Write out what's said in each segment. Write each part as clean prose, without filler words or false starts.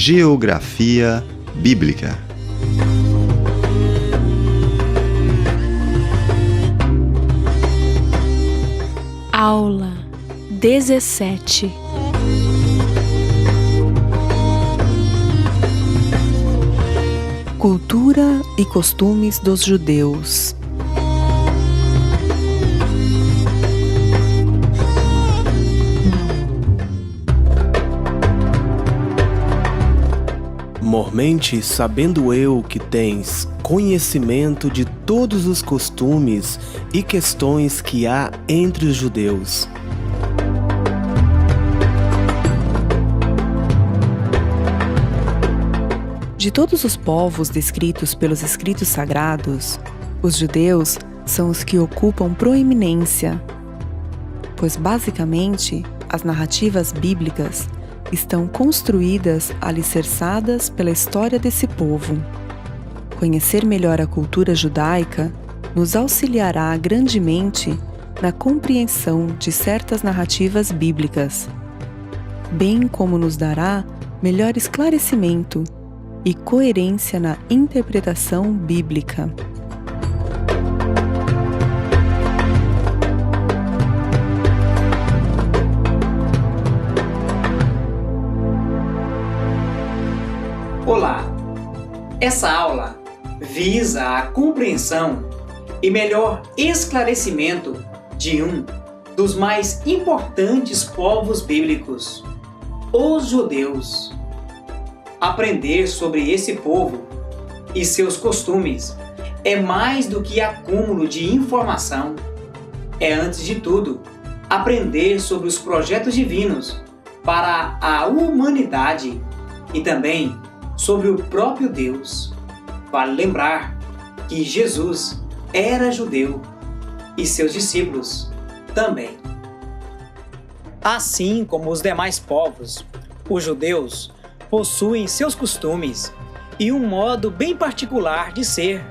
Geografia Bíblica. Aula 17. Cultura e costumes dos judeus. Mormente, sabendo eu que tens conhecimento de todos os costumes e questões que há entre os judeus. De todos os povos descritos pelos escritos sagrados, os judeus são os que ocupam proeminência, pois basicamente as narrativas bíblicas estão construídas alicerçadas pela história desse povo. Conhecer melhor a cultura judaica nos auxiliará grandemente na compreensão de certas narrativas bíblicas, bem como nos dará melhor esclarecimento e coerência na interpretação bíblica. Olá! Essa aula visa a compreensão e melhor esclarecimento de um dos mais importantes povos bíblicos, os judeus. Aprender sobre esse povo e seus costumes é mais do que acúmulo de informação. É, antes de tudo, aprender sobre os projetos divinos para a humanidade e também sobre o próprio Deus. Vale lembrar que Jesus era judeu e seus discípulos também. Assim como os demais povos, os judeus possuem seus costumes e um modo bem particular de ser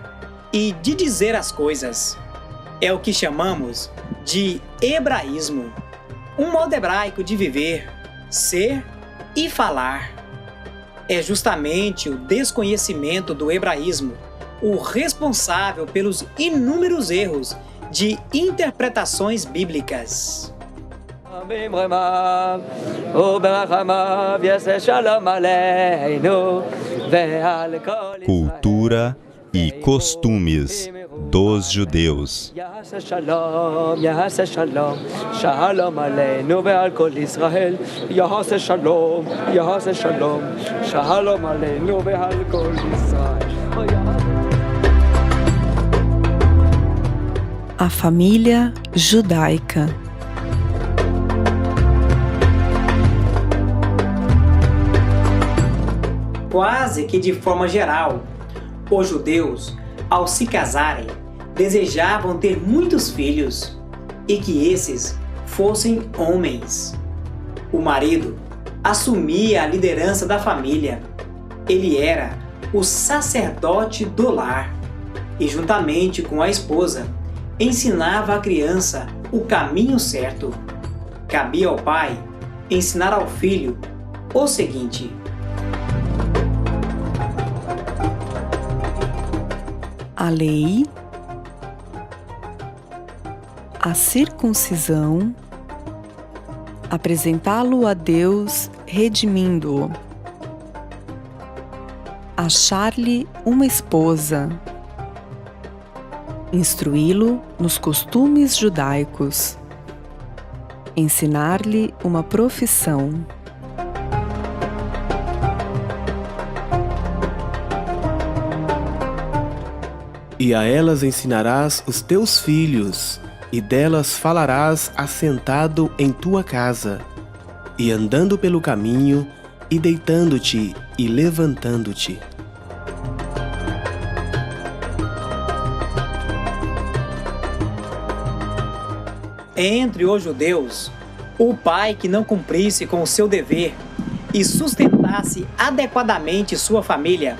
e de dizer as coisas. É o que chamamos de hebraísmo, um modo hebraico de viver, ser e falar. É justamente o desconhecimento do hebraísmo o responsável pelos inúmeros erros de interpretações bíblicas. Cultura e costumes dos judeus. A família judaica. Quase que de forma geral, os judeus, ao se casarem, desejavam ter muitos filhos e que esses fossem homens. O marido assumia a liderança da família. Ele era o sacerdote do lar e, juntamente com a esposa, ensinava a criança o caminho certo. Cabia ao pai ensinar ao filho o seguinte: a lei, a circuncisão, apresentá-lo a Deus redimindo-o, achar-lhe uma esposa, instruí-lo nos costumes judaicos, ensinar-lhe uma profissão. E a elas ensinarás os teus filhos, e delas falarás assentado em tua casa, e andando pelo caminho, e deitando-te e levantando-te. Entre os judeus, o pai que não cumprisse com o seu dever e sustentasse adequadamente sua família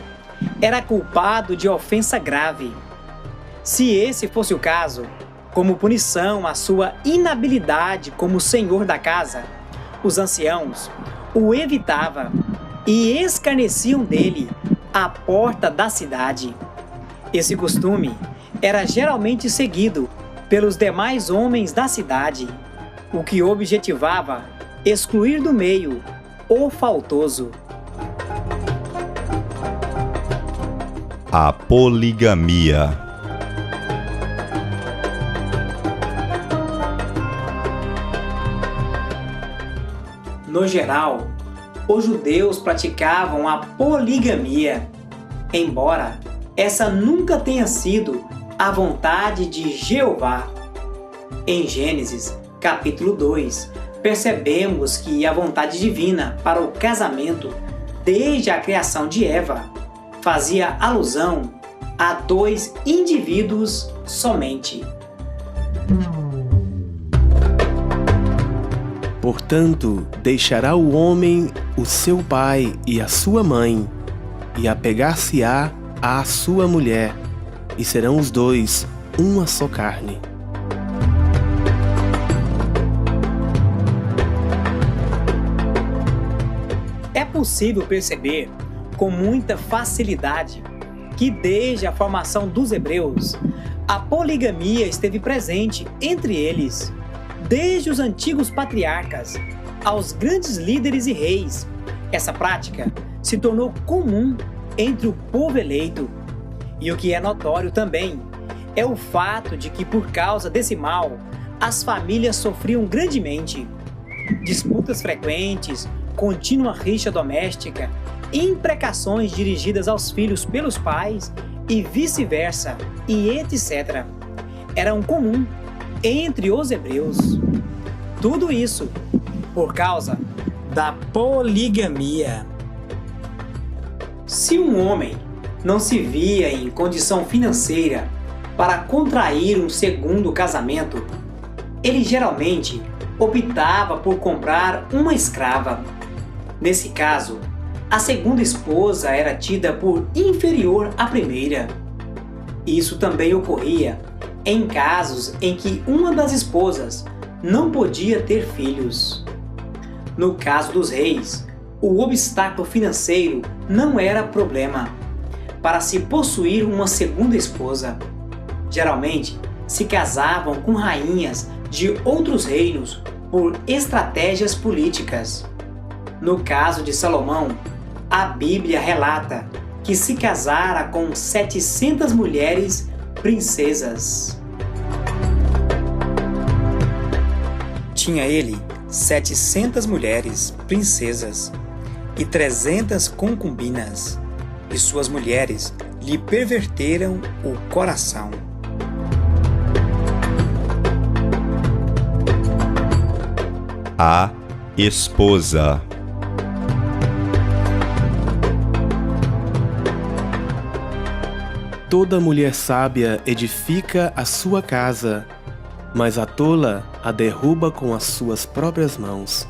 era culpado de ofensa grave. Se esse fosse o caso, como punição à sua inabilidade como senhor da casa, os anciãos o evitavam e escarneciam dele à porta da cidade. Esse costume era geralmente seguido pelos demais homens da cidade, o que objetivava excluir do meio o faltoso. A poligamia. No geral, os judeus praticavam a poligamia, embora essa nunca tenha sido a vontade de Jeová. Em Gênesis, capítulo 2, percebemos que a vontade divina para o casamento, desde a criação de Eva, fazia alusão a 2 indivíduos somente. Portanto, deixará o homem o seu pai e a sua mãe, e apegar-se-á à sua mulher, e serão os dois uma só carne. É possível perceber com muita facilidade que desde a formação dos hebreus, a poligamia esteve presente entre eles. Desde os antigos patriarcas aos grandes líderes e reis, essa prática se tornou comum entre o povo eleito. E o que é notório também é o fato de que, por causa desse mal, as famílias sofriam grandemente. Disputas frequentes, contínua rixa doméstica, imprecações dirigidas aos filhos pelos pais e vice-versa, e etc., eram comum entre os hebreus. Tudo isso por causa da poligamia. Se um homem não se via em condição financeira para contrair um segundo casamento, ele geralmente optava por comprar uma escrava. Nesse caso, a segunda esposa era tida por inferior à primeira. Isso também ocorria em casos em que uma das esposas não podia ter filhos. No caso dos reis, o obstáculo financeiro não era problema para se possuir uma segunda esposa. Geralmente, se casavam com rainhas de outros reinos por estratégias políticas. No caso de Salomão, a Bíblia relata que se casara com 700 mulheres princesas. Tinha ele 700 mulheres princesas e 300 concubinas, e suas mulheres lhe perverteram o coração. A esposa. Toda mulher sábia edifica a sua casa, mas a tola a derruba com as suas próprias mãos.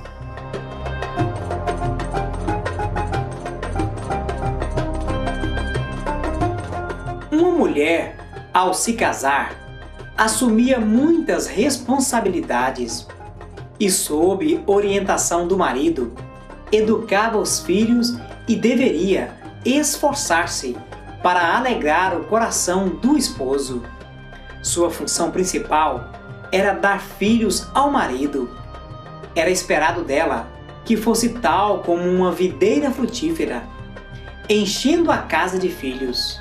Uma mulher, ao se casar, assumia muitas responsabilidades e, sob orientação do marido, educava os filhos e deveria esforçar-se para alegrar o coração do esposo. Sua função principal era dar filhos ao marido. Era esperado dela que fosse tal como uma videira frutífera, enchendo a casa de filhos.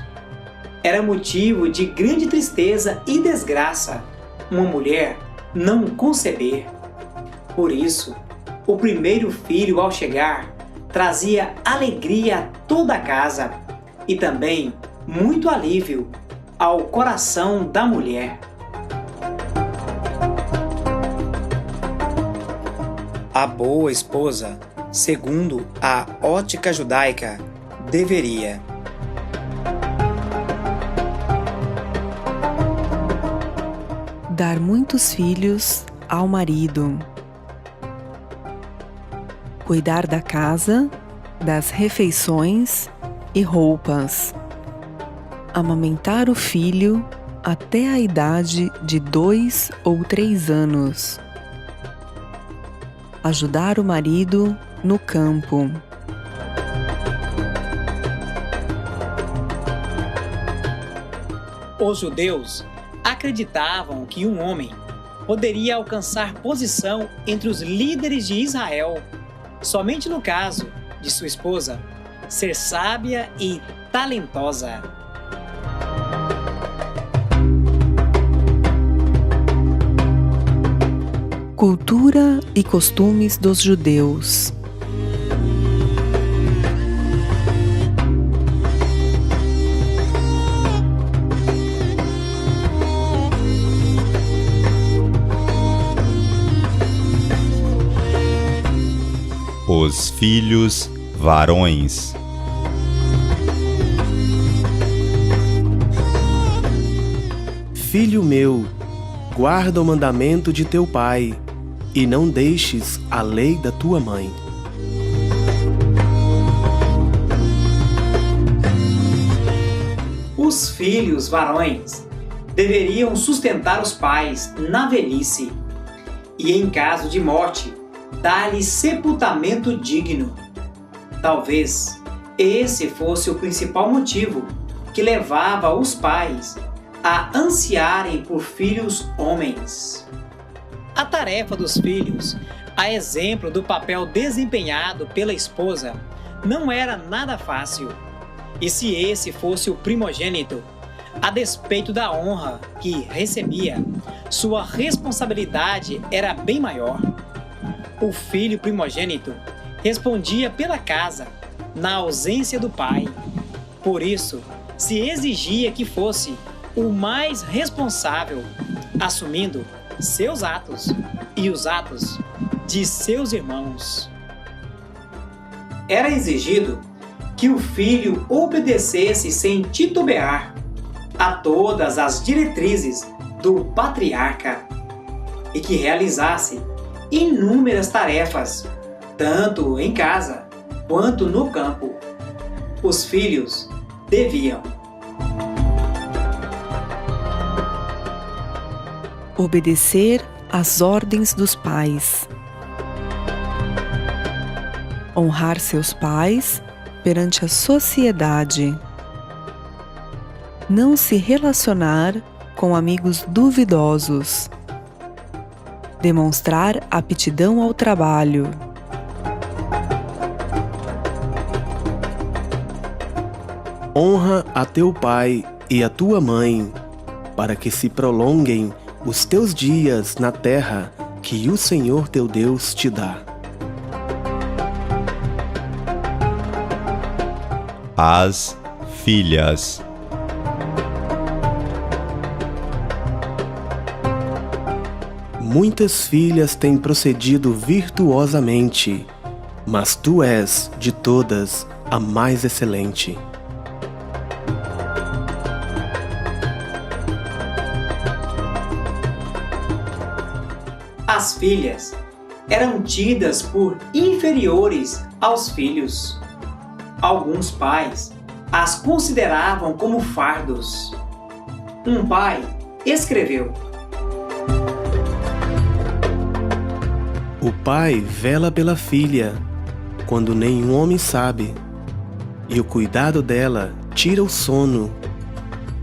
Era motivo de grande tristeza e desgraça uma mulher não conceber. Por isso, o primeiro filho, ao chegar, trazia alegria a toda a casa e também muito alívio ao coração da mulher. A boa esposa, segundo a ótica judaica, deveria dar muitos filhos ao marido, cuidar da casa, das refeições e roupas, amamentar o filho até a idade de 2 ou 3 anos, ajudar o marido no campo. Os judeus acreditavam que um homem poderia alcançar posição entre os líderes de Israel somente no caso de sua esposa ser sábia e talentosa. Cultura e costumes dos judeus. Os filhos varões. Filho meu, guarda o mandamento de teu pai, e não deixes a lei da tua mãe. Os filhos varões deveriam sustentar os pais na velhice e, em caso de morte, dar-lhes sepultamento digno. Talvez esse fosse o principal motivo que levava os pais a ansiarem por filhos homens. A tarefa dos filhos, a exemplo do papel desempenhado pela esposa, não era nada fácil. E se esse fosse o primogênito, a despeito da honra que recebia, sua responsabilidade era bem maior. O filho primogênito respondia pela casa, na ausência do pai. Por isso, se exigia que fosse o mais responsável, assumindo seus atos e os atos de seus irmãos. Era exigido que o filho obedecesse sem titubear a todas as diretrizes do patriarca e que realizasse inúmeras tarefas, tanto em casa quanto no campo. Os filhos deviam obedecer às ordens dos pais, honrar seus pais perante a sociedade, não se relacionar com amigos duvidosos, demonstrar aptidão ao trabalho, honra a teu pai e a tua mãe, para que se prolonguem os teus dias na terra que o Senhor teu Deus te dá. As filhas. Muitas filhas têm procedido virtuosamente, mas tu és, de todas, a mais excelente. As filhas eram tidas por inferiores aos filhos. Alguns pais as consideravam como fardos. Um pai escreveu: O pai vela pela filha, quando nenhum homem sabe, e o cuidado dela tira o sono,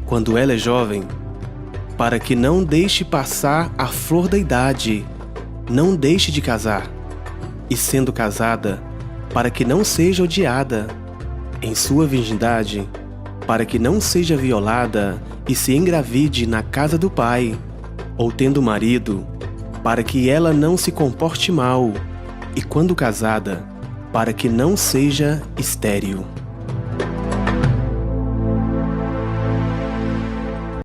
quando ela é jovem, para que não deixe passar a flor da idade, não deixe de casar, e sendo casada, para que não seja odiada, em sua virgindade, para que não seja violada e se engravide na casa do pai, ou tendo marido, para que ela não se comporte mal, e quando casada, para que não seja estéril.